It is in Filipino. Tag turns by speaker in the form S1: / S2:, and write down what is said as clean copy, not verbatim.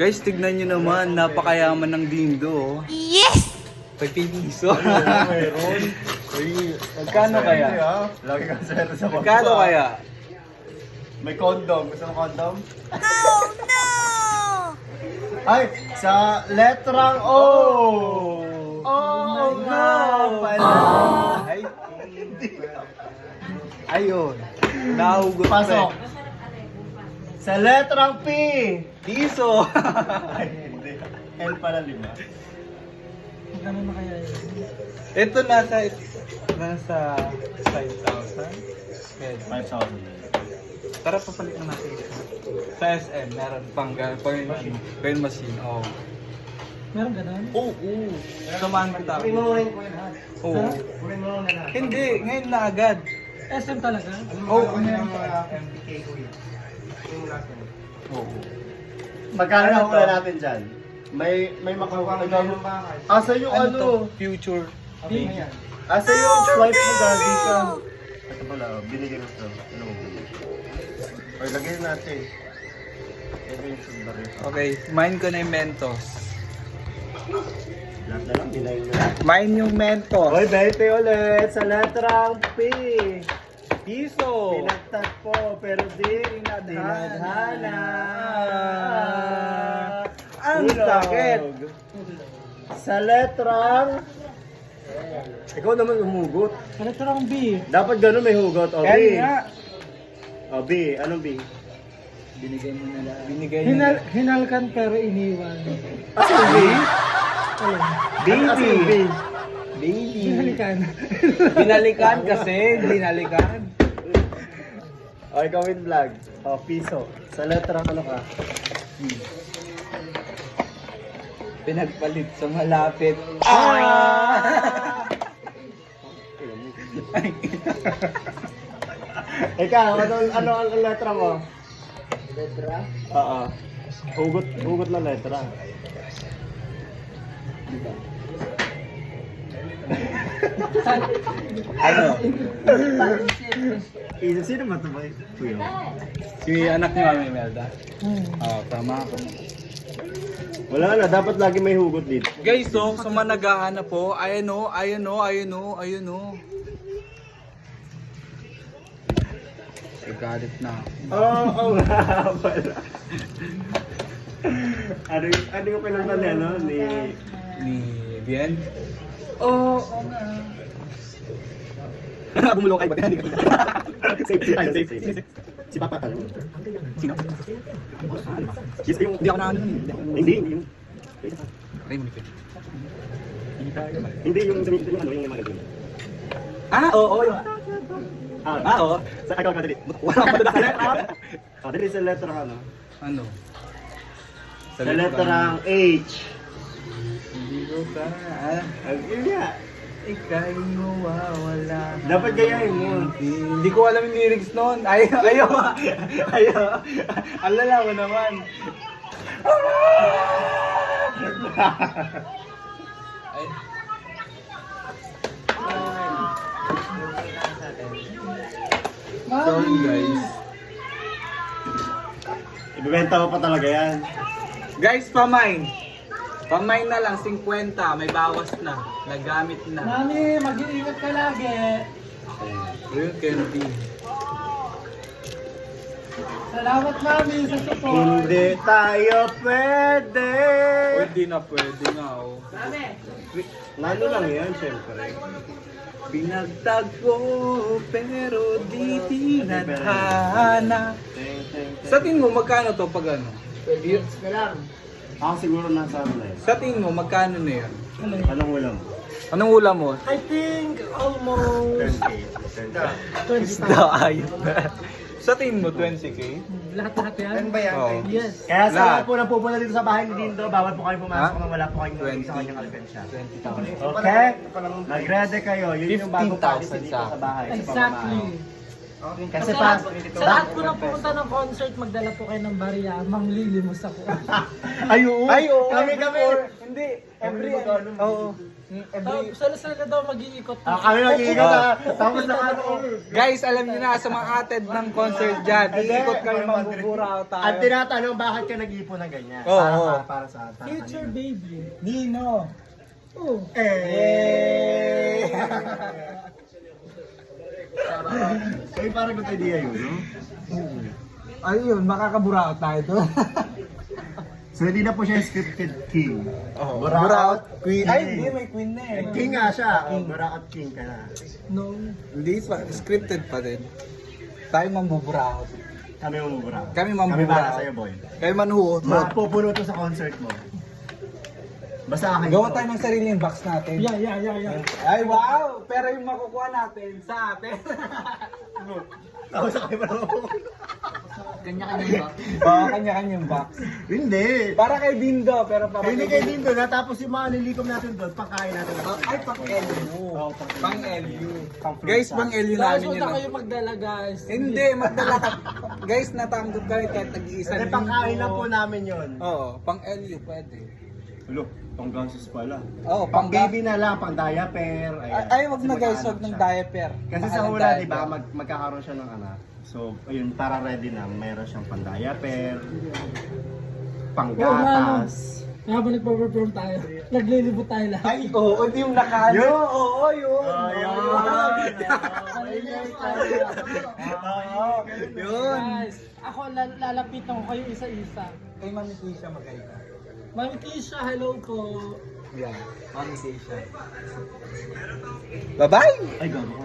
S1: Guys, tignan nyo naman, napakayaman ng Dindo.
S2: Yes!
S1: 50 piso.
S3: Mayroon.
S1: Magkano kaya?
S3: Lagi kang swerte sa bangko.
S1: Magkano kaya?
S3: May condom. Gusto mo condom?
S2: Oh no!
S3: Ay, sa letrang O. Oo nga pala.
S1: Ay, ayun. Nahugot
S3: Pasok. Sa letrang P.
S1: Piso.
S3: Ay, hindi. L pala 5.
S4: Magkano na kaya yun?
S1: Ito nasa 5,000. Pwede.
S3: 5,000.
S1: Tara, papalit na natin. Sa SM, meron pang coin machine. Oh.
S4: Meron ganun?
S1: Oo. Samahan kita.
S3: Pinuhin ko yun ha.
S1: Oo.
S3: Kunin mo lang na.
S1: Hindi, ngayon na agad.
S4: SM talaga?
S1: Oo.
S3: MPK ko yun.
S1: Oo.
S3: Magkano na hula natin dyan? May makuha ka ng bahay. Asa yung
S1: Ano to?
S3: ano?
S1: Future.
S3: Asa yung swipe mo gagi ka? Ito pala, binigyan mo ito. Ano mo binigyan? Or lagyan natin. Ito yung sugar ito.
S1: Okay, mine ko na yung Mentos.
S3: Lahat na lang, binayin mo lang.
S1: Mine yung Mentos.
S3: Hoy, 20 ulit sa letrang P.
S1: Piso.
S3: Pinagtagpo, pero di dinadhana.
S1: Ang
S3: Hulog.
S1: sakit.
S3: Sa letrang... Ikaw naman umugot.
S4: Sa letrang B.
S3: Dapat ganun may hugot. O, B.
S1: Kaya nga.
S3: O, B. Anong B?
S1: Binigay mo na lang. Binigay mo na.
S4: Hinalkan pero iniwan.
S3: Asa yung B?
S4: Ayun.
S3: Baby. Asa yung B?
S1: Baby.
S4: Hinalikan.
S1: Binalikan kasi. Binalikan.
S3: O, ikaw in vlog. O, piso. Sa letrang ano ka?
S1: Pinagpalit sa malapit.
S3: Ikaw, ano ang letra mo? Letra? Oo. Hugot na letra.
S1: Ano?
S3: Sino ba ito ba? Kuya.
S1: Si anak ni Mami Melda. Oo, tama ako.
S3: Wala na, dapat lagi may hugot dito.
S1: Guys, so, sa mga naghahanap po, ayan o, ayan o, ayan o, ayan o. Galit na.
S3: Oo nga pala. Ano yung pinunta niya, no?
S1: Ni Bien?
S4: Oo nga.
S1: Bumulong kayo, ba't hindi ka?
S3: Safe. Si Papa ka lang.
S1: Sino?
S3: Yung...
S1: Hindi ako na ano.
S3: Hindi yung...
S1: Raymond Fitch.
S3: Hindi yung ano, yung magazine.
S1: Ah, oo. Oo.
S3: Sa ikaw ka dali.
S1: Wala pa doon sa
S3: Dali sa letter ano?
S1: Ano?
S3: Sa letterang H.
S1: Hindi ko ka.
S3: Yun nga.
S1: Ika'y mawawala.
S3: Dapat gayahin mo.
S1: Hindi ko alam yung lyrics noon. Ayaw. Alala mo naman. Ay. Sorry guys.
S3: Ibibenta mo pa talaga yan.
S1: Guys, pamain. Pamain na lang, 50. May bawas na. Nagamit na.
S4: Mami, mag-iingat ka lagi.
S1: Real candy.
S4: Salamat mami sa support.
S3: Hindi tayo pwede.
S1: Pwede na oh.
S3: Lalo lang yan, syempre.
S1: Pinagtagpo pero di tinadhana. Sa tingin mo, magkano to pag ano?
S3: Ako siguro nasa ano na yun.
S1: Sa tingin mo, magkano na yun?
S3: Anong ulam?
S1: Anong ulam mo?
S4: I think almost
S3: 20.
S1: Isda, ayun. Sa tingin mo, 20k?
S4: lahat-lahat yan.
S1: Oo.
S4: Yes.
S3: Kaya sa
S1: Lahat.
S3: lahat po na pupunta dito sa bahay ni Dindo, bawal po kayo pumasok
S1: Ha?
S3: nang wala po kayong nilagay sa
S1: 20.
S3: kanyang alpensya.
S1: 20,000.
S3: Okay? Mag-ready kayo. Yun yung bago
S1: 15,000
S3: policy dito
S1: sa
S3: sa bahay. sa
S4: Exactly.
S3: pamamahay. Kasi
S4: Sa
S3: pa,
S4: lahat po na pumunta ng concert, magdala po kayo ng barya, manglilimos ako.
S3: Ay, oo.
S1: Ay, oo.
S3: Kami.
S1: Hindi. Every ano. Oo.
S4: Sala-sala daw mag-iikot.
S3: Kami mag-iikot ha. Tapos na ano.
S1: Guys, alam niyo na sa mga attend ng concert dyan, iikot kami mambuburaw tayo.
S3: At tinatanong, bakit ka nag-ipon ng ganyan?
S1: Oo.
S3: Para sa
S4: Future baby.
S1: Nino.
S4: Oh.
S3: Ay, parang good idea yun, no?
S1: Ayun, makakaburaw tayo doon.
S3: So, hindi na po siya scripted king.
S1: Buraot, queen. Ay, hindi, may queen na eh.
S3: King nga siya. Buraot king ka na.
S4: No.
S1: Hindi pa, scripted pa din. Tayo mambuburaot.
S3: Kami mamubura.
S1: Kami
S3: Kami para
S1: mambuburaot.
S3: sa'yo, boy.
S1: Kayo manuhot.
S3: Mapupuno to sa concert mo. Basta akin
S1: Gawa
S3: to.
S1: tayo ng sariling box natin.
S4: Yeah.
S1: Ay, wow! Pero yung makukuha natin sa atin.
S3: Ako sa akin pa
S4: Kanya-kanya ba?
S1: Oo, kanya-kanyang box.
S3: Hindi.
S1: Para kay Dindo, pero para
S3: Hindi kay Dindo na. Tapos yung mga nilikom natin doon, pangkain natin.
S1: Ay, pang LU.
S3: Oo,
S1: Pang LU.
S3: Pang-fruit
S1: Guys,
S3: salad.
S1: pang LU
S4: Guys,
S1: namin
S4: huwag
S1: yun.
S4: na kayo magdala, guys.
S1: Hindi, magdala ka. Guys, natanggap kami kahit nag-iisa.
S3: Kasi pangkain lang po namin yun.
S1: Oo, pang LU pwede.
S3: Ulo, pang gansos pala.
S1: Oo,
S3: Pang baby na lang, pang diaper. Ayan.
S1: Ay, wag
S3: Kasi
S1: na guys,
S3: mag-aanak
S1: wag ng
S3: siya.
S1: diaper.
S3: Kasi
S1: Mahal
S3: sa
S1: ang
S3: hula, di
S1: diaper.
S3: ba, magkakaroon siya ng anak. So, ayun, para ready na. Meron siyang pang diaper, pang gatas.
S4: Habang nagpa-perform tayo, naglilibot tayo lahat.
S1: Ay, oo, hindi yung nakano.
S3: Yun.
S1: Oo, yun. Yun.
S4: Guys, ako lalapitan ko kayo isa-isa.
S1: Kay Mami Keisha magkaiba.
S4: Ma'am Keisha, hello po.
S1: Yan, Mami Keisha. Bye-bye!
S3: Ay, gago ko.